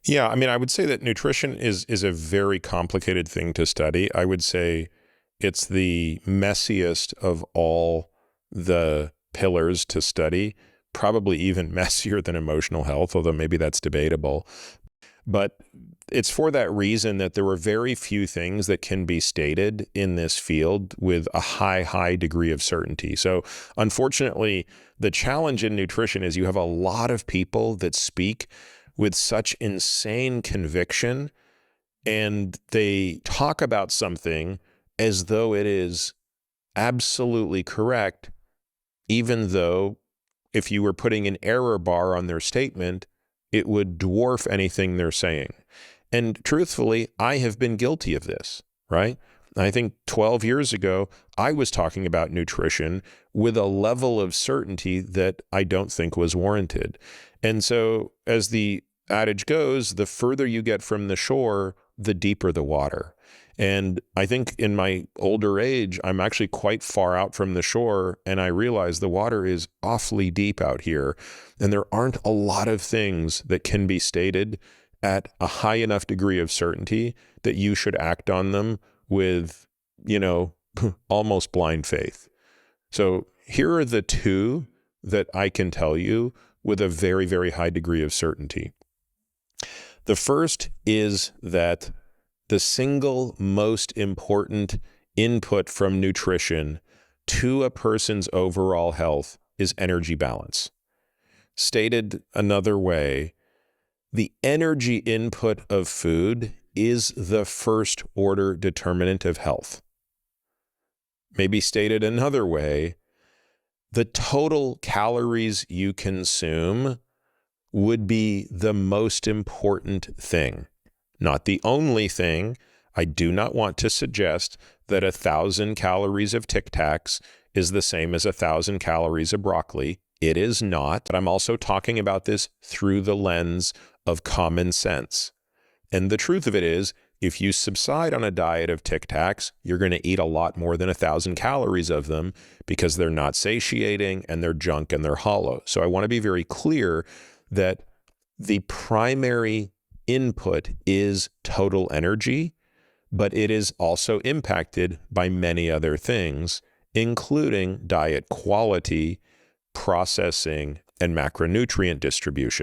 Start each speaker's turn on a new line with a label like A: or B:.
A: Yeah, I mean, I would say that nutrition is a very complicated thing to study. I would say it's the messiest of all the pillars to study, probably even messier than emotional health, although maybe that's debatable. But it's for that reason that there are very few things that can be stated in this field with a high degree of certainty. So unfortunately, the challenge in nutrition is you have a lot of people that speak with such insane conviction, and they talk about something as though it is absolutely correct, even though if you were putting an error bar on their statement, it would dwarf anything they're saying. And truthfully, I have been guilty of this, right? I think 12 years ago, I was talking about nutrition with a level of certainty that I don't think was warranted. And so as the adage goes, the further you get from the shore, the deeper the water. And I think in my older age, I'm actually quite far out from the shore, and I realize the water is awfully deep out here. And there aren't a lot of things that can be stated at a high enough degree of certainty that you should act on them with, almost blind faith. So here are the two that I can tell you with a very high degree of certainty. The first is that the single most important input from nutrition to a person's overall health is energy balance. Stated another way, the energy input of food is the first order determinant of health. Maybe stated another way, the total calories you consume would be the most important thing. Not the only thing. I do not want to suggest that 1,000 calories of Tic Tacs is the same as 1,000 calories of broccoli. It is not. But I'm also talking about this through the lens of common sense. And the truth of it is, if you subside on a diet of Tic Tacs, you're going to eat a lot more than 1,000 calories of them because they're not satiating and they're junk and they're hollow. So I want to be very clear that the primary input is total energy, but it is also impacted by many other things, including diet quality, processing, and macronutrient distribution.